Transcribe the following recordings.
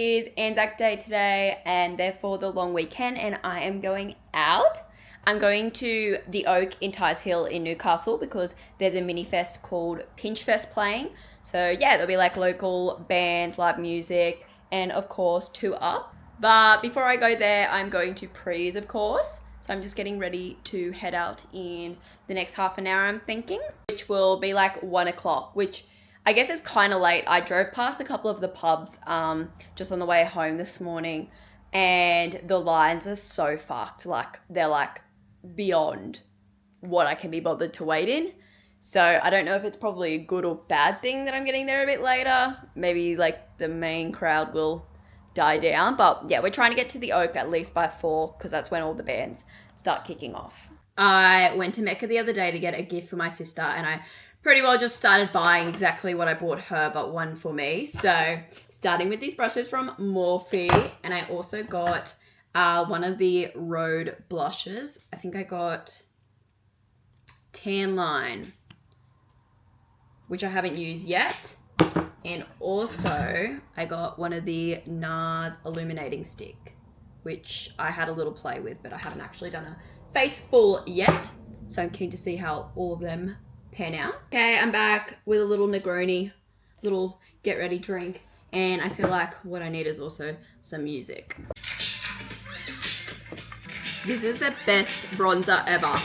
It is ANZAC day today and therefore the long weekend, and I am going out. I'm going to the Oak in Tighes Hill in Newcastle because there's a mini fest called Pinch Fest playing. So yeah, there'll be like local bands, live music, and of course 2UP. But before I go there, I'm going to Prees, of course. So I'm just getting ready to head out in the next half an hour, I'm thinking, which will be like 1 o'clock, which I guess it's kind of late. I drove past a couple of the pubs just on the way home this morning, and the lines are so fucked. Like, they're like beyond what I can be bothered to wait in. So I don't know if it's probably a good or bad thing that I'm getting there a bit later. Maybe like the main crowd will die down. But yeah, we're trying to get to the Oak at least by 4 because that's when all the bands start kicking off. I went to Mecca the other day to get a gift for my sister, and I pretty well just started buying exactly what I bought her, but one for me. So starting with these brushes from Morphe, and I also got one of the Rhode blushes. I think I got Tan Line, which I haven't used yet. And also I got one of the NARS illuminating stick, which I had a little play with, but I haven't actually done a face full yet. So I'm keen to see how all of them pan out. Okay, I'm back with a little Negroni, little get ready drink, and I feel like what I need is also some music. This is the best bronzer ever.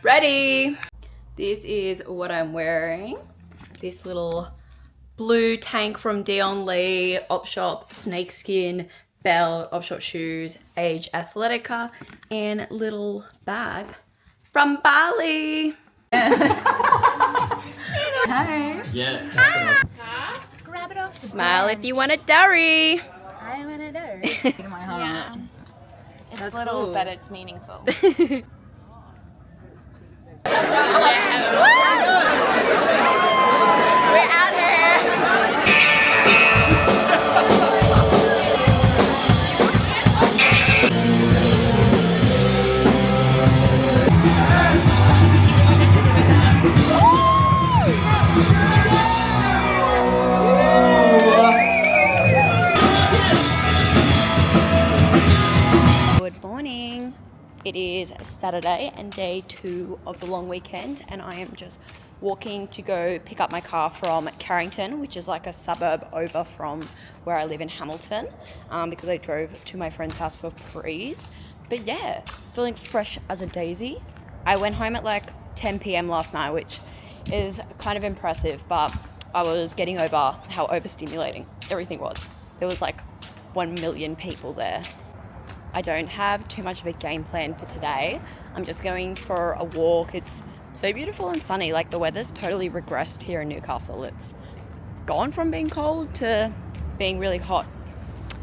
Ready! This is what I'm wearing. This little blue tank from Dion Lee, Op Shop, snakeskin belt, Op Shop shoes, Age Athletica, and little bag from Bali. Hi. Yeah. Huh? Grab it off. Smile if you want a diary. I want a diary. Yeah. It's That's little, cool. but it's meaningful. We're out here. Good morning. It is Saturday and day 2 of the long weekend, and I am just walking to go pick up my car from Carrington, which is like a suburb over from where I live in Hamilton, because I drove to my friend's house for Prees. But yeah, feeling fresh as a daisy. I went home at like 10 p.m. last night, which is kind of impressive, but I was getting over how overstimulating everything was. There was like 1 million people there. I don't have too much of a game plan for today. I'm just going for a walk. It's so beautiful and sunny. Like, the weather's totally regressed here in Newcastle. It's gone from being cold to being really hot.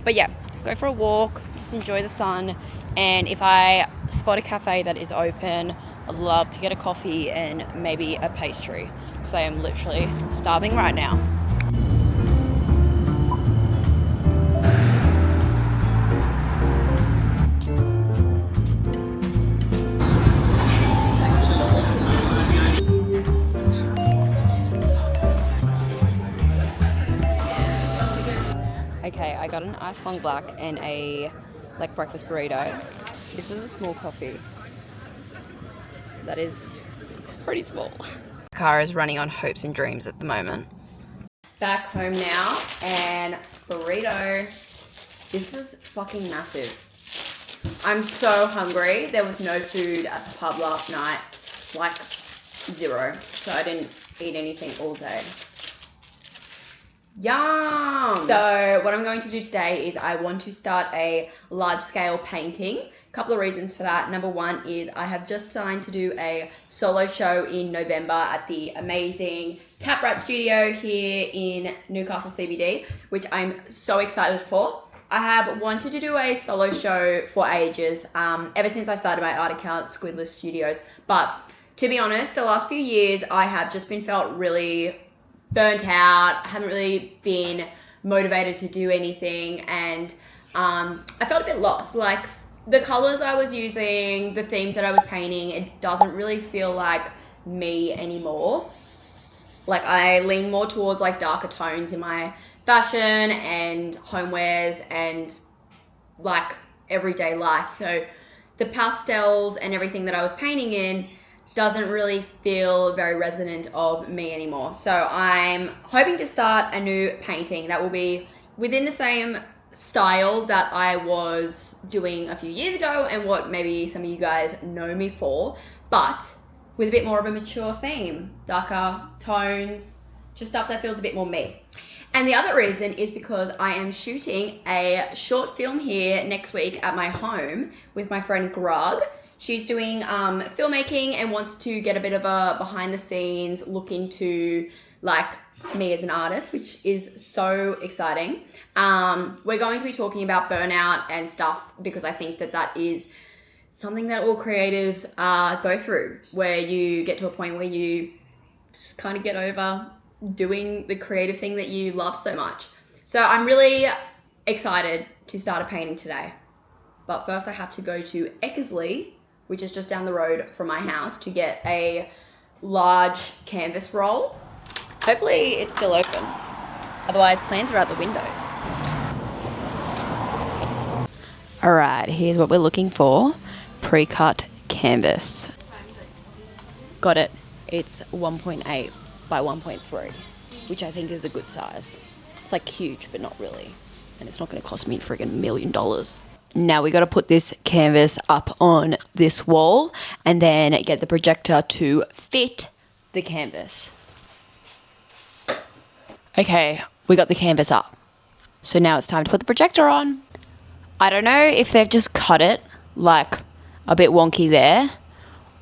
But yeah, go for a walk, just enjoy the sun. And if I spot a cafe that is open, I'd love to get a coffee and maybe a pastry, because I am literally starving right now. Okay, I got an ice long black and a like breakfast burrito. This is a small coffee. That is pretty small. Car is running on hopes and dreams at the moment. Back home now, and burrito. This is fucking massive. I'm so hungry. There was no food at the pub last night, like 0. So I didn't eat anything all day. Yum! So what I'm going to do today is I want to start a large scale painting. A couple of reasons for that. Number one is I have just signed to do a solo show in November at the amazing Tap Rat Studio here in Newcastle CBD, which I'm so excited for. I have wanted to do a solo show for ages, ever since I started my art account, Squidless Studios. But to be honest, the last few years I have just been felt really burnt out. I haven't really been motivated to do anything, and I felt a bit lost. Like the colors I was using, the themes that I was painting, it doesn't really feel like me anymore. Like I lean more towards like darker tones in my fashion and homewares and like everyday life. So the pastels and everything that I was painting in doesn't really feel very resonant of me anymore. So I'm hoping to start a new painting that will be within the same style that I was doing a few years ago and what maybe some of you guys know me for, but with a bit more of a mature theme, darker tones, just stuff that feels a bit more me. And the other reason is because I am shooting a short film here next week at my home with my friend Grug. She's doing filmmaking and wants to get a bit of a behind the scenes look into like me as an artist, which is so exciting. We're going to be talking about burnout and stuff because I think that that is something that all creatives go through, where you get to a point where you just kind of get over doing the creative thing that you love so much. So I'm really excited to start a painting today. But first I have to go to Eckersley, which is just down the road from my house, to get a large canvas roll. Hopefully it's still open. Otherwise plans are out the window. All right, here's what we're looking for. Pre-cut canvas. Got it. It's 1.8 by 1.3, which I think is a good size. It's like huge, but not really. And it's not going to cost me friggin' $1 million. Now we got to put this canvas up on this wall and then get the projector to fit the canvas. Okay, we got the canvas up. So now it's time to put the projector on. I don't know if they've just cut it like a bit wonky there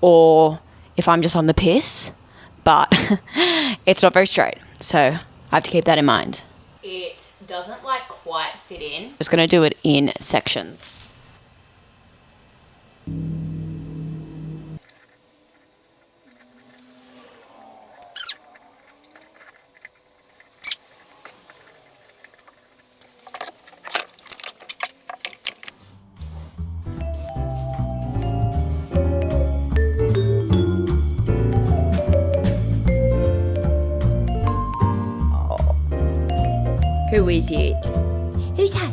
or if I'm just on the piss, but it's not very straight. So I have to keep that in mind. It doesn't like quite fit in. Just going to do it in sections. Who is it? Who's that?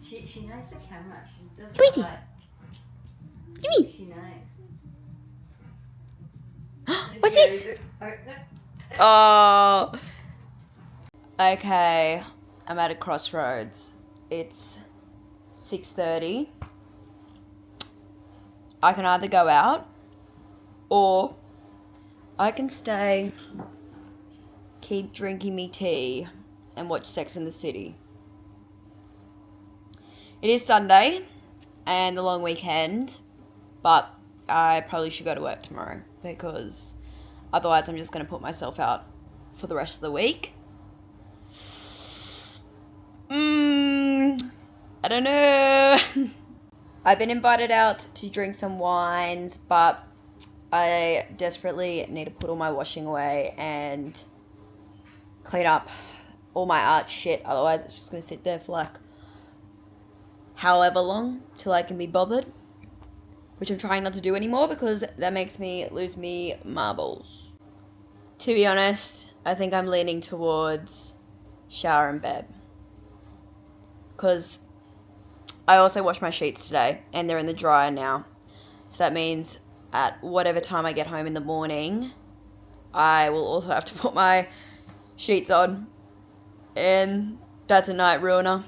She knows the camera. She doesn't. Who is he? Gimme. She knows. What's this? Oh. Okay. I'm at a crossroads. It's 6:30. I can either go out or I can stay, keep drinking me tea and watch Sex and the City. It is Sunday and the long weekend, but I probably should go to work tomorrow because otherwise I'm just going to put myself out for the rest of the week. I don't know. I've been invited out to drink some wines, but I desperately need to put all my washing away and clean up all my art shit. Otherwise, it's just going to sit there for like however long till I can be bothered, which I'm trying not to do anymore because that makes me lose me marbles. To be honest, I think I'm leaning towards shower in bed. Because I also washed my sheets today and they're in the dryer now. So that means at whatever time I get home in the morning, I will also have to put my sheets on. And that's a night ruiner.